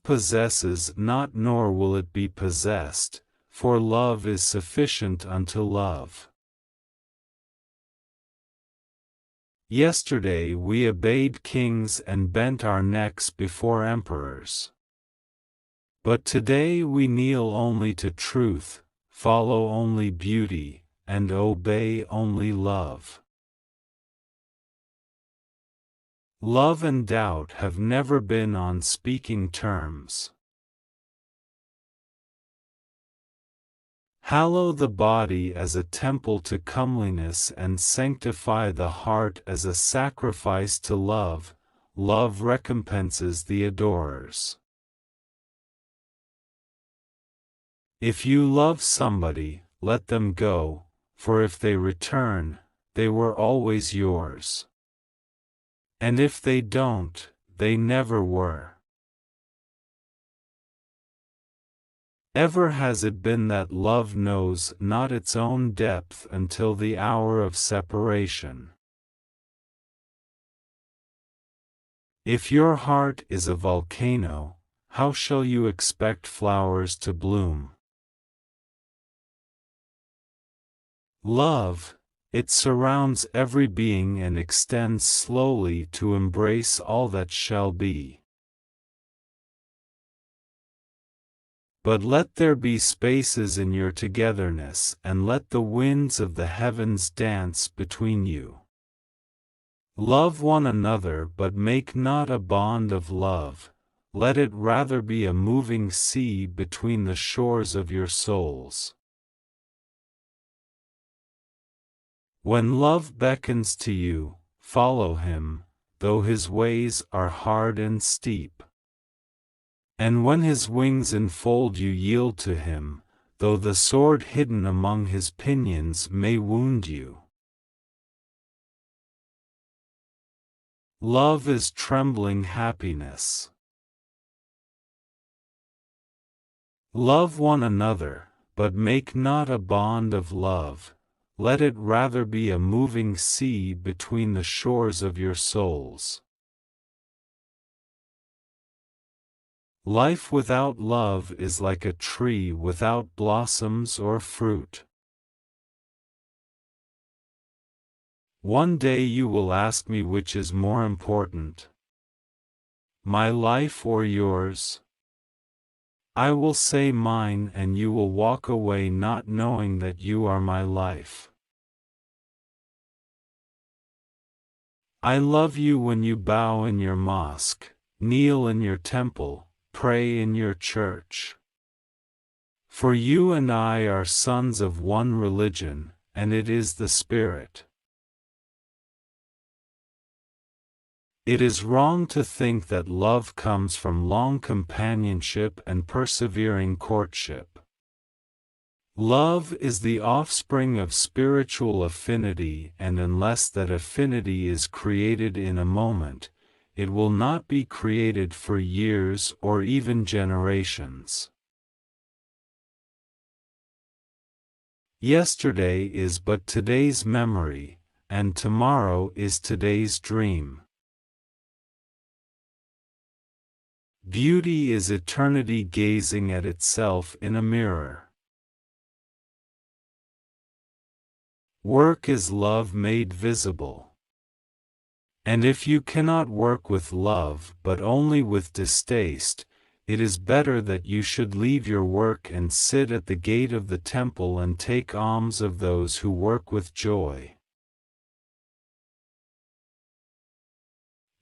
possesses not nor will it be possessed, for love is sufficient unto love. Yesterday we obeyed kings and bent our necks before emperors. But today we kneel only to truth, follow only beauty, and obey only love. Love and doubt have never been on speaking terms. Hallow the body as a temple to comeliness and sanctify the heart as a sacrifice to love. Love recompenses the adorers. If you love somebody, let them go, for if they return, they were always yours. And if they don't, they never were. Ever has it been that love knows not its own depth until the hour of separation. If your heart is a volcano, how shall you expect flowers to bloom? Love, it surrounds every being and extends slowly to embrace all that shall be. But let there be spaces in your togetherness, and let the winds of the heavens dance between you. Love one another, but make not a bond of love, let it rather be a moving sea between the shores of your souls. When love beckons to you, follow him, though his ways are hard and steep. And when his wings enfold you, yield to him, though the sword hidden among his pinions may wound you. Love is trembling happiness. Love one another, but make not a bond of love, let it rather be a moving sea between the shores of your souls. Life without love is like a tree without blossoms or fruit. One day you will ask me which is more important, my life or yours? I will say mine, and you will walk away not knowing that you are my life. I love you when you bow in your mosque, kneel in your temple, pray in your church. For you and I are sons of one religion, and it is the Spirit. It is wrong to think that love comes from long companionship and persevering courtship. Love is the offspring of spiritual affinity, and unless that affinity is created in a moment, it will not be created for years or even generations. Yesterday is but today's memory, and tomorrow is today's dream. Beauty is eternity gazing at itself in a mirror. Work is love made visible. And if you cannot work with love but only with distaste, it is better that you should leave your work and sit at the gate of the temple and take alms of those who work with joy.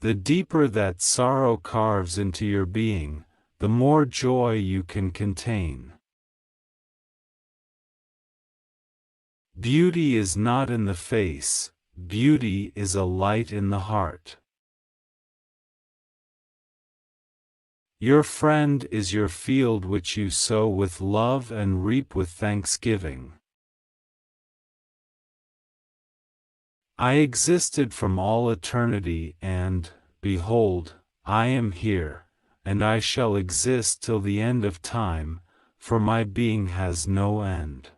The deeper that sorrow carves into your being, the more joy you can contain. Beauty is not in the face, beauty is a light in the heart. Your friend is your field which you sow with love and reap with thanksgiving. I existed from all eternity and, behold, I am here, and I shall exist till the end of time, for my being has no end.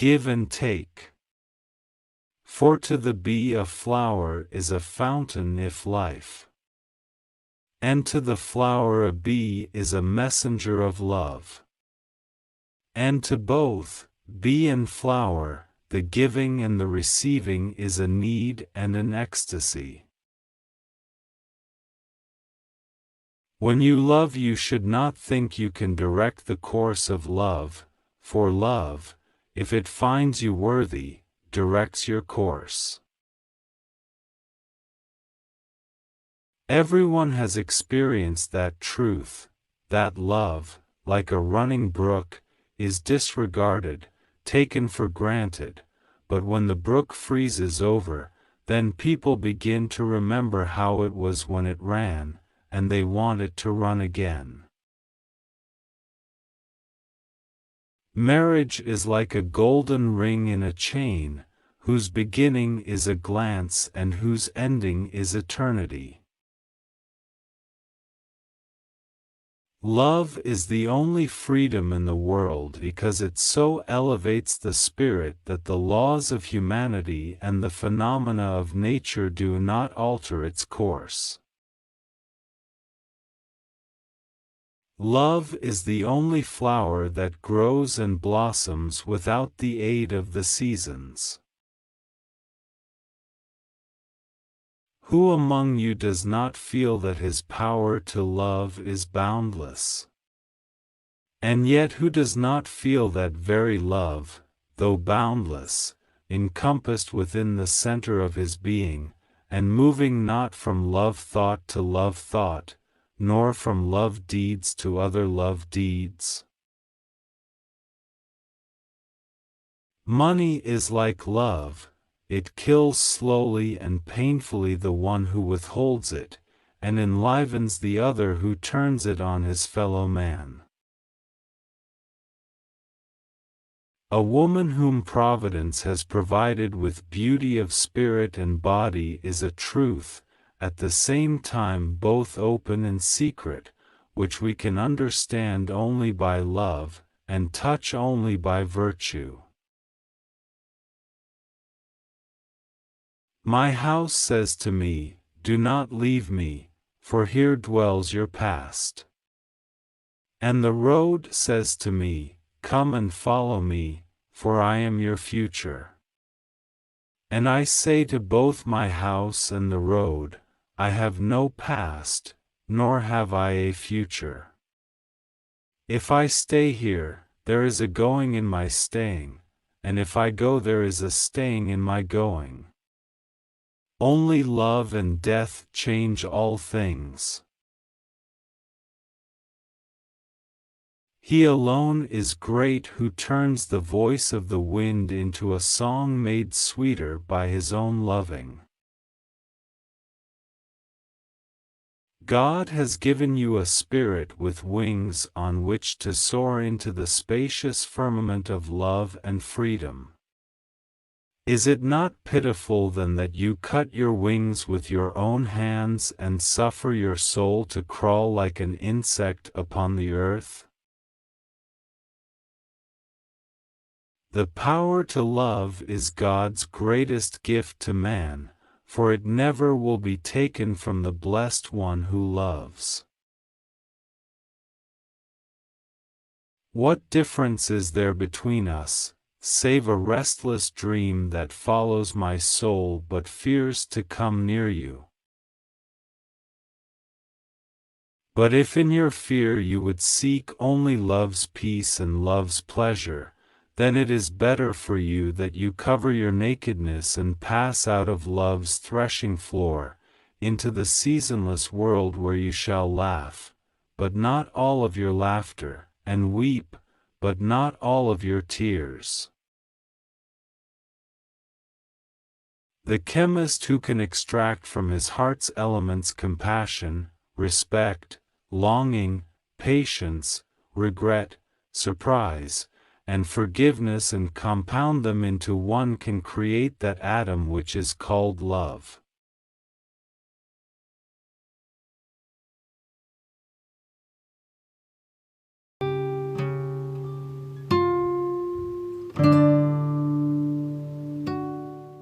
give and take. For to the bee a flower is a fountain if life, and to the flower a bee is a messenger of love. And to both, bee and flower, the giving and the receiving is a need and an ecstasy. When you love, you should not think you can direct the course of love, for love, if it finds you worthy, directs your course. Everyone has experienced that truth, that love, like a running brook, is disregarded, taken for granted, but when the brook freezes over, then people begin to remember how it was when it ran, and they want it to run again. Marriage is like a golden ring in a chain, whose beginning is a glance and whose ending is eternity. Love is the only freedom in the world because it so elevates the spirit that the laws of humanity and the phenomena of nature do not alter its course. Love is the only flower that grows and blossoms without the aid of the seasons. Who among you does not feel that his power to love is boundless? And yet who does not feel that very love, though boundless, encompassed within the center of his being, and moving not from love thought to love thought, nor from love deeds to other love deeds? Money is like love. It kills slowly and painfully the one who withholds it, and enlivens the other who turns it on his fellow man. A woman whom Providence has provided with beauty of spirit and body is a truth, at the same time both open and secret, which we can understand only by love, and touch only by virtue. My house says to me, do not leave me, for here dwells your past. And the road says to me, come and follow me, for I am your future. And I say to both my house and the road, I have no past, nor have I a future. If I stay here, there is a going in my staying, and if I go, there is a staying in my going. Only love and death change all things. He alone is great who turns the voice of the wind into a song made sweeter by his own loving. God has given you a spirit with wings on which to soar into the spacious firmament of love and freedom. Is it not pitiful then that you cut your wings with your own hands and suffer your soul to crawl like an insect upon the earth? The power to love is God's greatest gift to man, for it never will be taken from the blessed one who loves. What difference is there between us, save a restless dream that follows my soul but fears to come near you? But if in your fear you would seek only love's peace and love's pleasure, then it is better for you that you cover your nakedness and pass out of love's threshing floor, into the seasonless world where you shall laugh, but not all of your laughter, and weep, but not all of your tears. The chemist who can extract from his heart's elements compassion, respect, longing, patience, regret, surprise, and forgiveness and compound them into one can create that atom which is called love.